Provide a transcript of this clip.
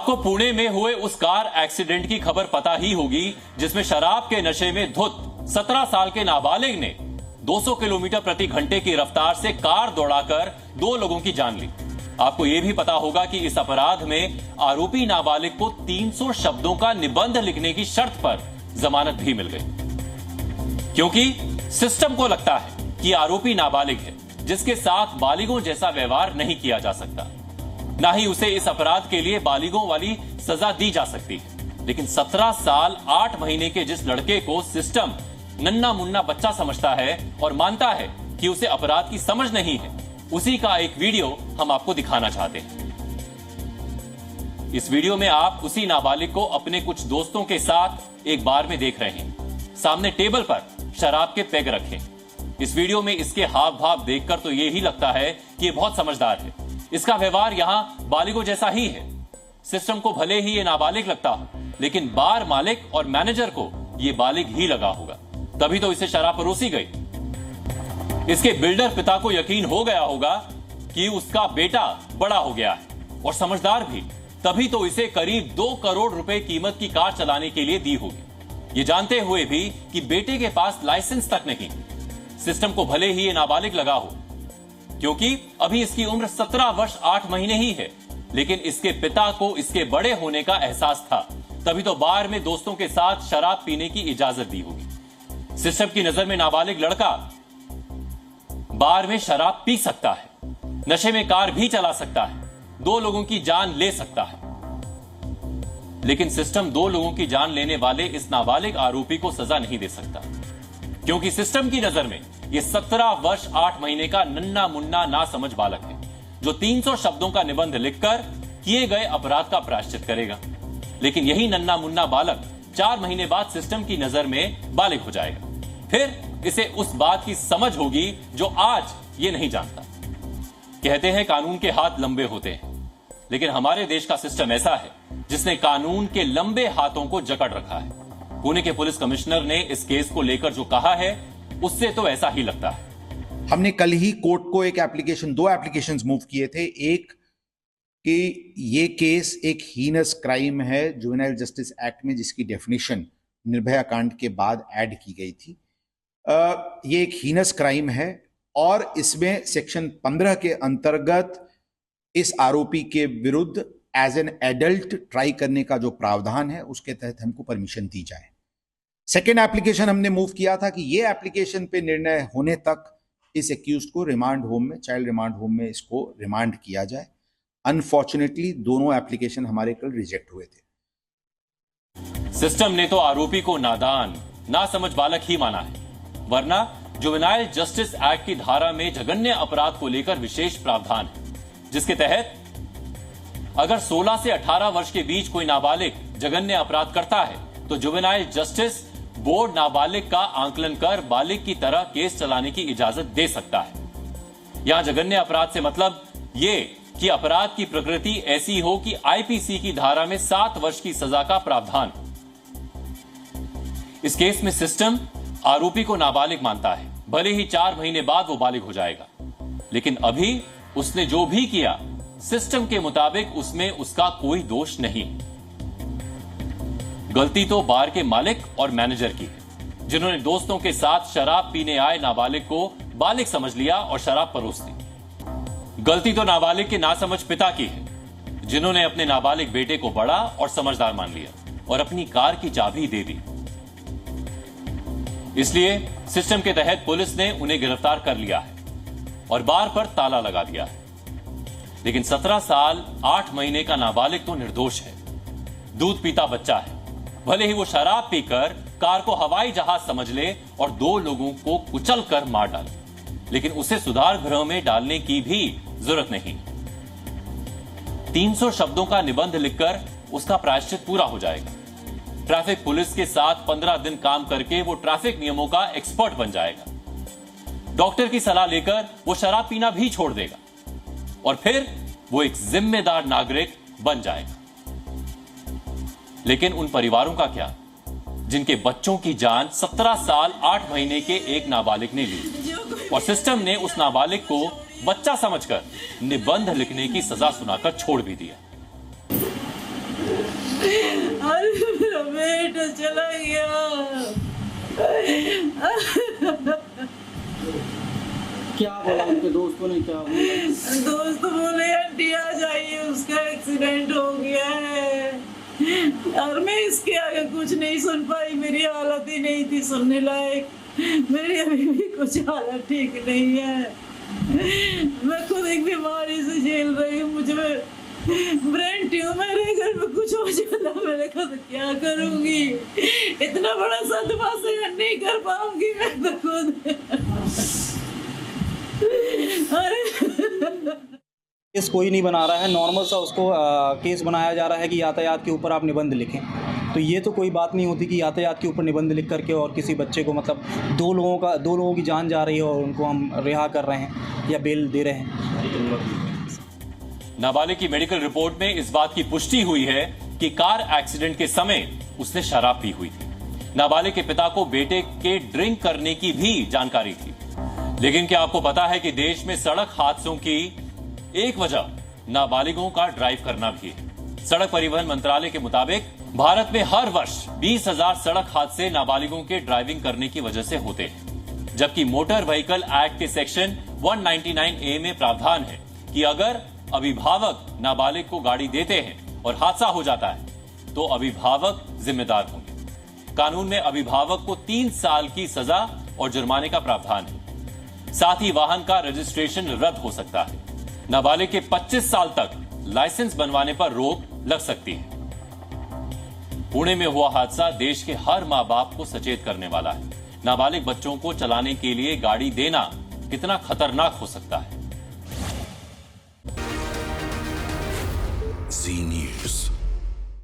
आपको पुणे में हुए उस कार एक्सीडेंट की खबर पता ही होगी जिसमें शराब के नशे में धुत 17 साल के नाबालिग ने 200 किलोमीटर प्रति घंटे की रफ्तार से कार दौड़ाकर 2 लोगों की जान ली। आपको यह भी पता होगा कि इस अपराध में आरोपी नाबालिग को 300 शब्दों का निबंध लिखने की शर्त पर जमानत भी मिल गई, क्योंकि सिस्टम को लगता है कि आरोपी नाबालिग है जिसके साथ बालिगों जैसा व्यवहार नहीं किया जा सकता, ना ही उसे इस अपराध के लिए बालिगों वाली सजा दी जा सकती है। लेकिन 17 साल 8 महीने के जिस लड़के को सिस्टम नन्ना मुन्ना बच्चा समझता है और मानता है कि उसे अपराध की समझ नहीं है, उसी का एक वीडियो हम आपको दिखाना चाहते हैं। इस वीडियो में आप उसी नाबालिग को अपने कुछ दोस्तों के साथ एक बार में देख रहे हैं। सामने टेबल पर शराब के पेग रखे। इस वीडियो में इसके हाव भाव देखकर तो यही लगता है कि यह बहुत समझदार है। इसका व्यवहार यहां बालिगों जैसा ही है। सिस्टम को भले ही ये नाबालिग लगता हो, लेकिन बार मालिक और मैनेजर को ये बालिग ही लगा होगा, तभी तो इसे शराब परोसी गई। इसके बिल्डर पिता को यकीन हो गया होगा कि उसका बेटा बड़ा हो गया है और समझदार भी, तभी तो इसे करीब 2 करोड़ रुपए कीमत की कार चलाने के लिए दी होगी, ये जानते हुए भी कि बेटे के पास लाइसेंस तक नहीं। सिस्टम को भले ही ये नाबालिग लगा हो, क्योंकि अभी इसकी उम्र 17 वर्ष 8 महीने ही है, लेकिन इसके पिता को इसके बड़े होने का एहसास था, तभी तो बार में दोस्तों के साथ शराब पीने की इजाजत दी होगी। सिस्टम की नजर में नाबालिग लड़का बार में शराब पी सकता है, नशे में कार भी चला सकता है, 2 लोगों की जान ले सकता है, लेकिन सिस्टम 2 लोगों की जान लेने वाले इस नाबालिग आरोपी को सजा नहीं दे सकता, क्योंकि सिस्टम की नजर में ये 17 वर्ष 8 महीने का नन्ना मुन्ना ना समझ बालक है, जो 300 शब्दों का निबंध लिखकर किए गए अपराध का प्रायश्चित करेगा। लेकिन यही नन्ना मुन्ना बालक 4 महीने बाद सिस्टम की नजर में बालिग हो जाएगा। फिर इसे उस बात की समझ होगी जो आज ये नहीं जानता। कहते हैं कानून के हाथ लंबे होते हैं, लेकिन हमारे देश का सिस्टम ऐसा है जिसने कानून के लंबे हाथों को जकड़ रखा है। पुणे के पुलिस कमिश्नर ने इस केस को लेकर जो कहा है, उससे तो ऐसा ही लगता है। हमने कल ही कोर्ट को दो एप्लीकेशंस मूव किए थे। एक कि ये केस एक हीनस क्राइम है जुवेनाइल जस्टिस एक्ट में, जिसकी डेफिनेशन निर्भया कांड के बाद ऐड की गई थी। ये एक हीनस क्राइम है और इसमें सेक्शन 15 के अंतर्गत इस आरोपी के विरुद्ध एज एन एडल्ट ट्राई करने का जो प्रावधान है, उसके तहत हमको परमिशन दी जाए। सेकेंड एप्लीकेशन हमने मूव किया था कि ये एप्लीकेशन पे निर्णय होने तक इस एक्यूज्ड को रिमांड होम में, चाइल्ड रिमांड होम में इसको रिमांड किया जाए। अनफॉर्चुनेटली दोनों एप्लीकेशन हमारे कल रिजेक्ट हुए थे। सिस्टम ने तो आरोपी को नादान, ना समझ बालक ही माना है, वरना जुवेनाइल जस्टिस एक्ट की धारा में जघन्य अपराध को लेकर विशेष प्रावधान है, जिसके तहत अगर 16 से 18 वर्ष के बीच कोई नाबालिग जघन्य अपराध करता है तो जुवेनाइल जस्टिस बोर्ड नाबालिग का आंकलन कर बालिग की तरह केस चलाने की इजाजत दे सकता है। यहां जघन्य अपराध से मतलब ये कि अपराध की प्रकृति ऐसी हो कि आईपीसी की धारा में 7 वर्ष की सजा का प्रावधान। इस केस में सिस्टम आरोपी को नाबालिग मानता है, भले ही 4 महीने बाद वो बालिग हो जाएगा, लेकिन अभी उसने जो भी किया सिस्टम के मुताबिक उसमें उसका कोई दोष नहीं। गलती तो बार के मालिक और मैनेजर की है, जिन्होंने दोस्तों के साथ शराब पीने आए नाबालिग को बालिग समझ लिया और शराब परोस दी। गलती तो नाबालिग के नासमझ पिता की है, जिन्होंने अपने नाबालिग बेटे को बड़ा और समझदार मान लिया और अपनी कार की चाबी दे दी। इसलिए सिस्टम के तहत पुलिस ने उन्हें गिरफ्तार कर लिया है और बार पर ताला लगा दिया है। लेकिन 17 साल 8 महीने का नाबालिग तो निर्दोष है, दूध पीता बच्चा है। भले ही वो शराब पीकर कार को हवाई जहाज समझ ले और 2 लोगों को कुचल कर मार डाले, लेकिन उसे सुधार गृह में डालने की भी जरूरत नहीं। 300 शब्दों का निबंध लिखकर उसका प्रायश्चित पूरा हो जाएगा। ट्रैफिक पुलिस के साथ 15 दिन काम करके वो ट्रैफिक नियमों का एक्सपर्ट बन जाएगा। डॉक्टर की सलाह लेकर वो शराब पीना भी छोड़ देगा और फिर वो एक जिम्मेदार नागरिक बन जाएगा। लेकिन उन परिवारों का क्या, जिनके बच्चों की जान 17 साल 8 महीने के एक नाबालिग ने ली और सिस्टम ने उस नाबालिग को बच्चा समझकर निबंध लिखने की सजा सुनाकर छोड़ भी दिया। तो चला गया। क्या बोला उनके दोस्तों ने, क्या बोला? दोस्त बोले आंटी आ जाइए, उसका एक्सीडेंट हो गया है। और मैं इसके आगे कुछ नहीं सुन पाई, मेरी हालत ही नहीं थी सुनने लायक। मेरी अभी भी कुछ हालत ठीक नहीं है। मैं खुद एक बीमारी से झेल रही हूँ, मुझे ब्रेन ट्यूमर है, घर में कुछ हो जाता मैंने खुद क्या करूंगी। इतना बड़ा सदमा सहन नहीं कर पाऊंगी मैं तो खुद। केस कोई नहीं बना रहा है, नॉर्मल सा उसको केस बनाया जा रहा है कि यातायात के ऊपर आप निबंध लिखें। तो ये तो कोई बात नहीं होती कि यातायात के ऊपर निबंध लिख करके और किसी बच्चे को, मतलब दो लोगों की जान जा रही है और उनको हम रिहा कर रहे हैं या बेल दे रहे हैं। नाबालिग की मेडिकल रिपोर्ट में इस बात की पुष्टि हुई है कि कार एक्सीडेंट के समय उसने शराब पी हुई थी। नाबालिग के पिता को बेटे के ड्रिंक करने की भी जानकारी थी। लेकिन क्या आपको पता है कि देश में सड़क हादसों की एक वजह नाबालिगों का ड्राइव करना भी है। सड़क परिवहन मंत्रालय के मुताबिक भारत में हर वर्ष 20,000 सड़क हादसे नाबालिगों के ड्राइविंग करने की वजह से होते हैं, जबकि मोटर व्हीकल एक्ट के सेक्शन 199A में प्रावधान है कि अगर अभिभावक नाबालिग को गाड़ी देते हैं और हादसा हो जाता है तो अभिभावक जिम्मेदार होंगे। कानून में अभिभावक को 3 साल की सजा और जुर्माने का प्रावधान है। साथ ही वाहन का रजिस्ट्रेशन रद्द हो सकता है। नाबालिग के 25 साल तक लाइसेंस बनवाने पर रोक लग सकती है। पुणे में हुआ हादसा देश के हर मां बाप को सचेत करने वाला है। नाबालिग बच्चों को चलाने के लिए गाड़ी देना कितना खतरनाक हो सकता है।